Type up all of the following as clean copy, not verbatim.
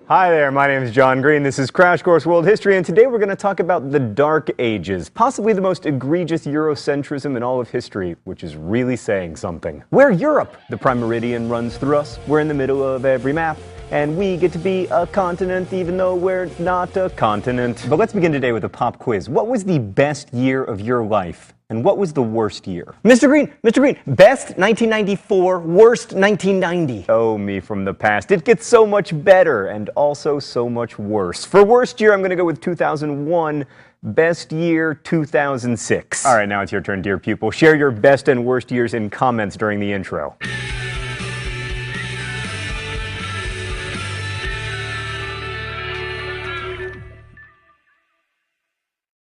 Hi there, my name is John Green. This is Crash Course World History, and today we're going to talk about the Dark Ages, possibly the most egregious Eurocentrism in all of history, which is really saying something. We're Europe. The prime meridian runs through us. We're in the middle of every map, and we get to be a continent even though we're not a continent. But let's begin today with a pop quiz. What was the best year of your life? And what was the worst year? Mr. Green, best 1994, worst 1990. Oh, me from the past. It gets so much better and also so much worse. For worst year, I'm going to go with 2001. Best year, 2006. All right, now it's your turn, dear pupil. Share your best and worst years in comments during the intro.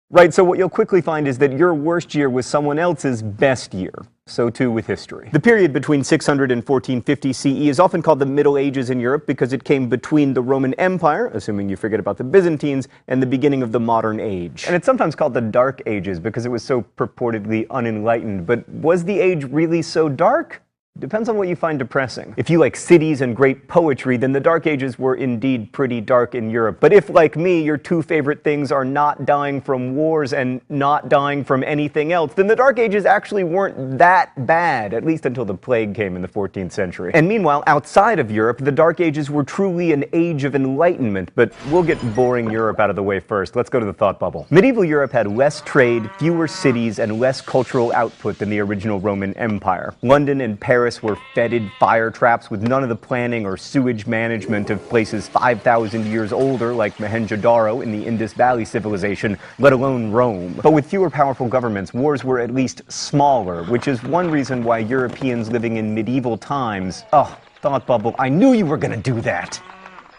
Right, so what you'll quickly find is that your worst year was someone else's best year. So too with history. The period between 600 and 1450 CE is often called the Middle Ages in Europe because it came between the Roman Empire, assuming you forget about the Byzantines, and the beginning of the modern age. And it's sometimes called the Dark Ages because it was so purportedly unenlightened. But was the age really so dark? Depends on what you find depressing. If you like cities and great poetry, then the Dark Ages were indeed pretty dark in Europe. But if, like me, your two favorite things are not dying from wars and not dying from anything else, then the Dark Ages actually weren't that bad, at least until the plague came in the 14th century. And meanwhile, outside of Europe, the Dark Ages were truly an age of enlightenment. But we'll get boring Europe out of the way first. Let's go to the thought bubble. Medieval Europe had less trade, fewer cities, and less cultural output than the original Roman Empire. London and Paris were fetid fire traps with none of the planning or sewage management of places 5,000 years older like Mohenjo-Daro in the Indus Valley civilization, let alone Rome. But with fewer powerful governments, wars were at least smaller, which is one reason why Europeans living in medieval times... Oh, thought bubble, I knew you were gonna do that!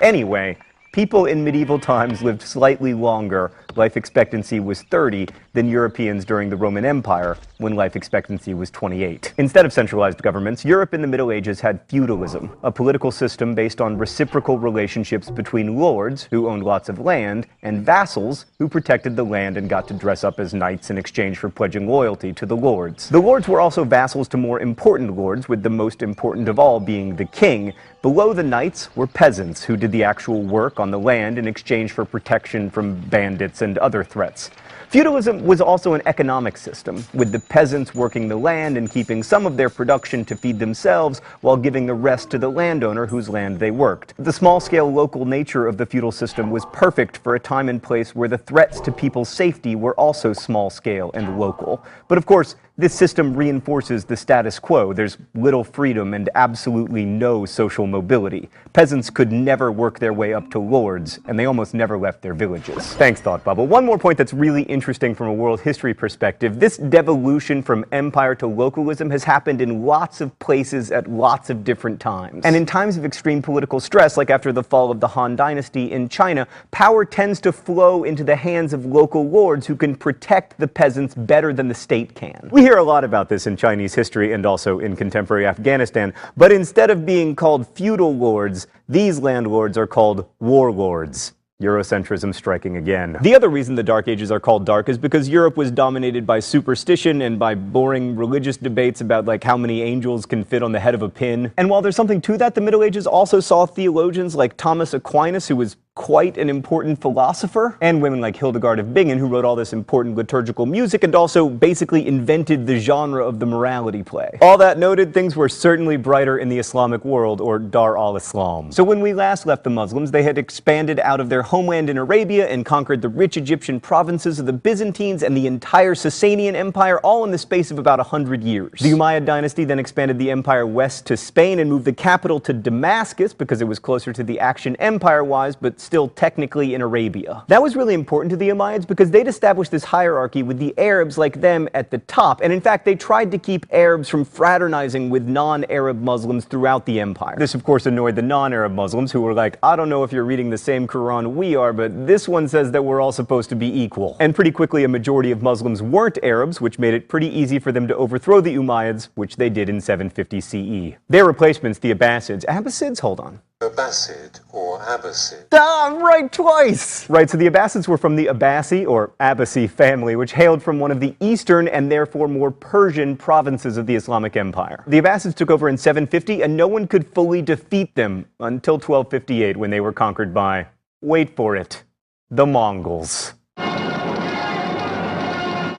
Anyway, people in medieval times lived slightly longer. Life expectancy was 30 than Europeans during the Roman Empire, when life expectancy was 28. Instead of centralized governments, Europe in the Middle Ages had feudalism, a political system based on reciprocal relationships between lords, who owned lots of land, and vassals, who protected the land and got to dress up as knights in exchange for pledging loyalty to the lords. The lords were also vassals to more important lords, with the most important of all being the king. Below the knights were peasants, who did the actual work on the land in exchange for protection from bandits and other threats. Feudalism was also an economic system, with the peasants working the land and keeping some of their production to feed themselves while giving the rest to the landowner whose land they worked. The small-scale local nature of the feudal system was perfect for a time and place where the threats to people's safety were also small-scale and local. But of course, this system reinforces the status quo. There's little freedom and absolutely no social mobility. Peasants could never work their way up to lords, and they almost never left their villages. Thanks, Thought Bubble. One more point that's really interesting from a world history perspective. This devolution from empire to localism has happened in lots of places at lots of different times. And in times of extreme political stress, like after the fall of the Han Dynasty in China, power tends to flow into the hands of local lords who can protect the peasants better than the state can. We hear a lot about this in Chinese history and also in contemporary Afghanistan, but instead of being called feudal lords, these landlords are called warlords. Eurocentrism striking again. The other reason the Dark Ages are called dark is because Europe was dominated by superstition and by boring religious debates about like how many angels can fit on the head of a pin. And while there's something to that, the Middle Ages also saw theologians like Thomas Aquinas, who was quite an important philosopher, and women like Hildegard of Bingen, who wrote all this important liturgical music and also basically invented the genre of the morality play. All that noted, things were certainly brighter in the Islamic world, or Dar al-Islam. So when we last left the Muslims, they had expanded out of their homeland in Arabia and conquered the rich Egyptian provinces of the Byzantines and the entire Sasanian Empire, all in the space of about 100 years. The Umayyad dynasty then expanded the empire west to Spain and moved the capital to Damascus because it was closer to the action empire-wise, but still technically in Arabia. That was really important to the Umayyads because they'd established this hierarchy with the Arabs like them at the top, and in fact they tried to keep Arabs from fraternizing with non-Arab Muslims throughout the empire. This of course annoyed the non-Arab Muslims who were like, I don't know if you're reading the same Quran we are, but this one says that we're all supposed to be equal. And pretty quickly a majority of Muslims weren't Arabs, which made it pretty easy for them to overthrow the Umayyads, which they did in 750 CE. Their replacements, the Abbasids, hold on. Abbasid or Abbasid. Ah, I'm right twice! Right, so the Abbasids were from the Abbasi, or Abbasi family, which hailed from one of the eastern and therefore more Persian provinces of the Islamic Empire. The Abbasids took over in 750, and no one could fully defeat them until 1258, when they were conquered by, wait for it, the Mongols.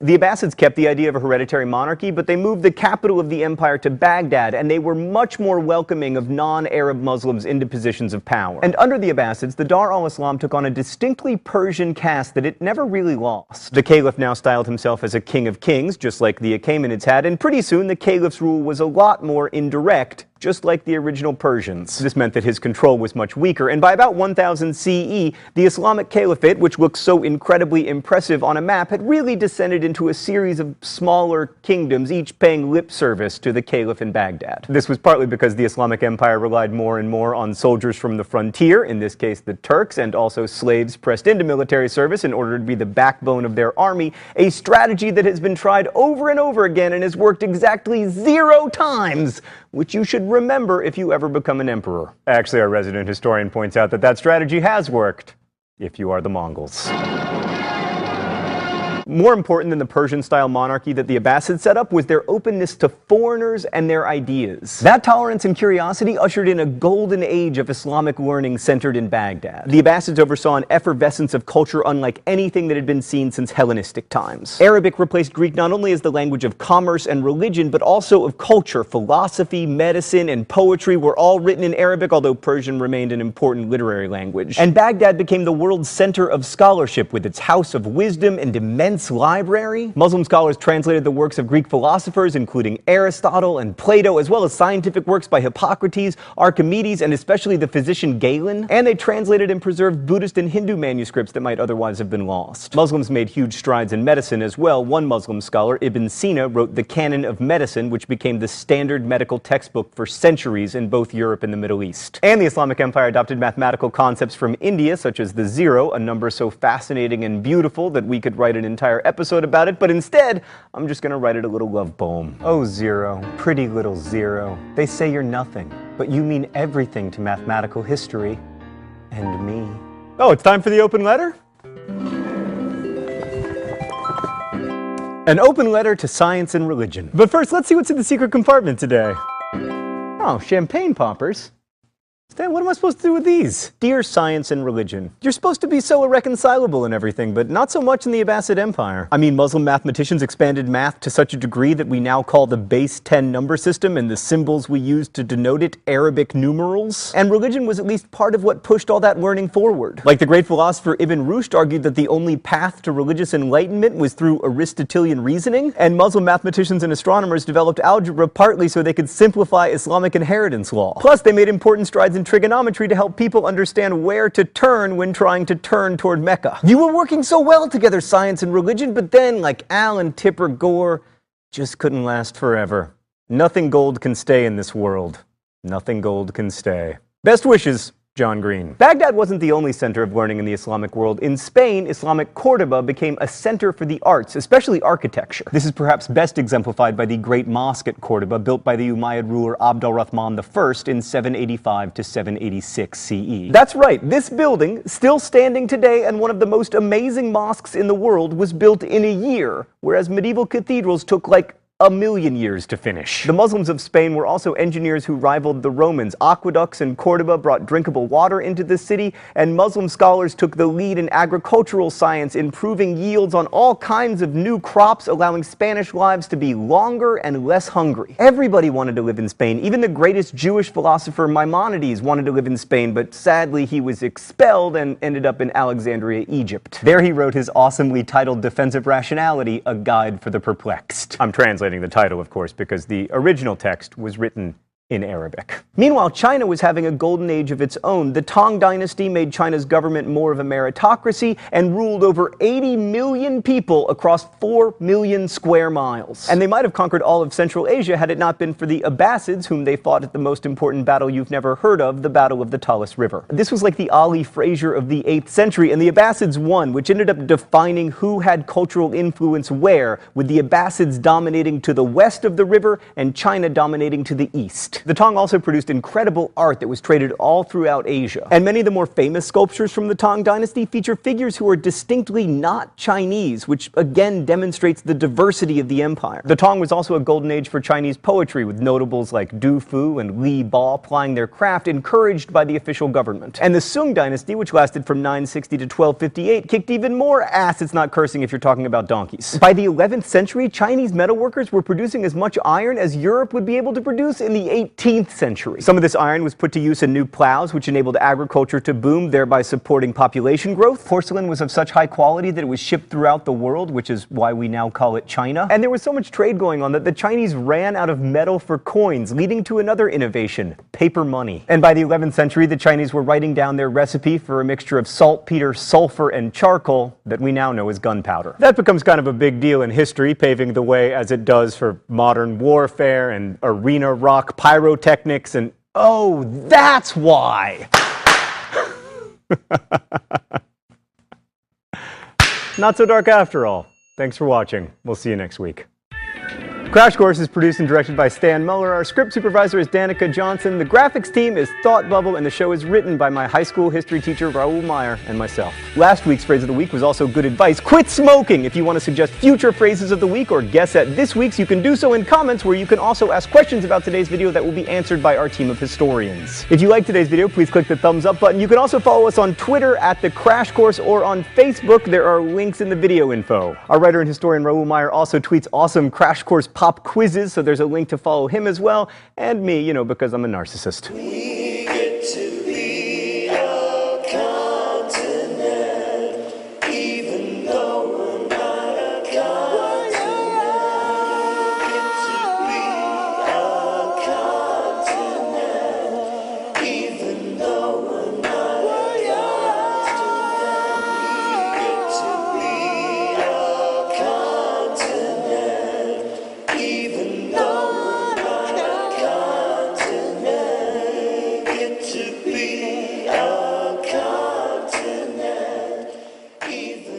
The Abbasids kept the idea of a hereditary monarchy, but they moved the capital of the empire to Baghdad, and they were much more welcoming of non-Arab Muslims into positions of power. And under the Abbasids, the Dar al-Islam took on a distinctly Persian cast that it never really lost. The caliph now styled himself as a king of kings, just like the Achaemenids had, and pretty soon the caliph's rule was a lot more indirect, just like the original Persians. This meant that his control was much weaker, and by about 1000 CE, the Islamic Caliphate, which looks so incredibly impressive on a map, had really descended into a series of smaller kingdoms, each paying lip service to the caliph in Baghdad. This was partly because the Islamic Empire relied more and more on soldiers from the frontier, in this case the Turks, and also slaves pressed into military service in order to be the backbone of their army, a strategy that has been tried over and over again and has worked exactly 0 times, which you should remember if you ever become an emperor. Actually, our resident historian points out that that strategy has worked, if you are the Mongols. More important than the Persian-style monarchy that the Abbasids set up was their openness to foreigners and their ideas. That tolerance and curiosity ushered in a golden age of Islamic learning centered in Baghdad. The Abbasids oversaw an effervescence of culture unlike anything that had been seen since Hellenistic times. Arabic replaced Greek not only as the language of commerce and religion, but also of culture. Philosophy, medicine, and poetry were all written in Arabic, although Persian remained an important literary language. And Baghdad became the world's center of scholarship, with its house of wisdom and immense library. Muslim scholars translated the works of Greek philosophers, including Aristotle and Plato, as well as scientific works by Hippocrates, Archimedes, and especially the physician Galen. And they translated and preserved Buddhist and Hindu manuscripts that might otherwise have been lost. Muslims made huge strides in medicine as well. One Muslim scholar, Ibn Sina, wrote the Canon of Medicine, which became the standard medical textbook for centuries in both Europe and the Middle East. And the Islamic Empire adopted mathematical concepts from India, such as the zero, a number so fascinating and beautiful that we could write an entire episode about it, but instead, I'm just gonna write it a little love poem. Oh, zero, pretty little zero, they say you're nothing, but you mean everything to mathematical history and me. Oh, it's time for the open letter? An open letter to science and religion. But first, let's see what's in the secret compartment today. Oh, champagne poppers. Stan, what am I supposed to do with these? Dear Science and Religion, you're supposed to be so irreconcilable and everything, but not so much in the Abbasid Empire. I mean, Muslim mathematicians expanded math to such a degree that we now call the base 10 number system and the symbols we use to denote it Arabic numerals. And religion was at least part of what pushed all that learning forward. Like the great philosopher Ibn Rushd argued that the only path to religious enlightenment was through Aristotelian reasoning, and Muslim mathematicians and astronomers developed algebra partly so they could simplify Islamic inheritance law. Plus, they made important strides in trigonometry to help people understand where to turn when trying to turn toward Mecca. You were working so well together, science and religion, but then, like Al and Tipper Gore, just couldn't last forever. Nothing gold can stay in this world. Nothing gold can stay. Best wishes, John Green. Baghdad wasn't the only center of learning in the Islamic world. In Spain, Islamic Córdoba became a center for the arts, especially architecture. This is perhaps best exemplified by the Great Mosque at Córdoba, built by the Umayyad ruler Abd al-Rahman I in 785 to 786 CE. That's right, this building, still standing today and one of the most amazing mosques in the world, was built in a year, whereas medieval cathedrals took like a million years to finish. The Muslims of Spain were also engineers who rivaled the Romans. Aqueducts in Córdoba brought drinkable water into the city, and Muslim scholars took the lead in agricultural science, improving yields on all kinds of new crops, allowing Spanish lives to be longer and less hungry. Everybody wanted to live in Spain. Even the greatest Jewish philosopher Maimonides wanted to live in Spain, but sadly he was expelled and ended up in Alexandria, Egypt. There he wrote his awesomely titled Defense of Rationality, A Guide for the Perplexed. I'm translating the title, of course, because the original text was written in Arabic. Meanwhile, China was having a golden age of its own. The Tang dynasty made China's government more of a meritocracy and ruled over 80 million people across 4 million square miles. And they might have conquered all of Central Asia had it not been for the Abbasids, whom they fought at the most important battle you've never heard of, the Battle of the Talas River. This was like the Ali Frazier of the 8th century, and the Abbasids won, which ended up defining who had cultural influence where, with the Abbasids dominating to the west of the river and China dominating to the east. continent. The Tang also produced incredible art that was traded all throughout Asia. And many of the more famous sculptures from the Tang dynasty feature figures who are distinctly not Chinese, which again demonstrates the diversity of the empire. The Tang was also a golden age for Chinese poetry, with notables like Du Fu and Li Ba plying their craft, encouraged by the official government. And the Sung dynasty, which lasted from 960 to 1258, kicked even more ass. It's not cursing if you're talking about donkeys. By the 11th century, Chinese metalworkers were producing as much iron as Europe would be able to produce in the 18th century. Some of this iron was put to use in new plows, which enabled agriculture to boom, thereby supporting population growth. Porcelain was of such high quality that it was shipped throughout the world, which is why we now call it China. And there was so much trade going on that the Chinese ran out of metal for coins, leading to another innovation, paper money. And by the 11th century, the Chinese were writing down their recipe for a mixture of saltpeter, sulfur, and charcoal that we now know as gunpowder. That becomes kind of a big deal in history, paving the way as it does for modern warfare and arena rock pyrotechnics, and oh, that's why! Not so dark after all. Thanks for watching. We'll see you next week. Crash Course is produced and directed by Stan Muller. Our script supervisor is Danica Johnson. The graphics team is Thought Bubble, and the show is written by my high school history teacher, Raoul Meyer, and myself. Last week's phrase of the week was also good advice. Quit smoking! If you want to suggest future phrases of the week or guess at this week's, you can do so in comments, where you can also ask questions about today's video that will be answered by our team of historians. If you like today's video, please click the thumbs up button. You can also follow us on Twitter at The Crash Course or on Facebook. There are links in the video info. Our writer and historian Raoul Meyer also tweets awesome Crash Course pop quizzes, so there's a link to follow him as well, and me, you know, because I'm a narcissist. We get to be a continent, even though we're not a continent. We get to be a continent, even though we're not a continent. We get to be a continent, even though we're not a continent. Get to be a continent, even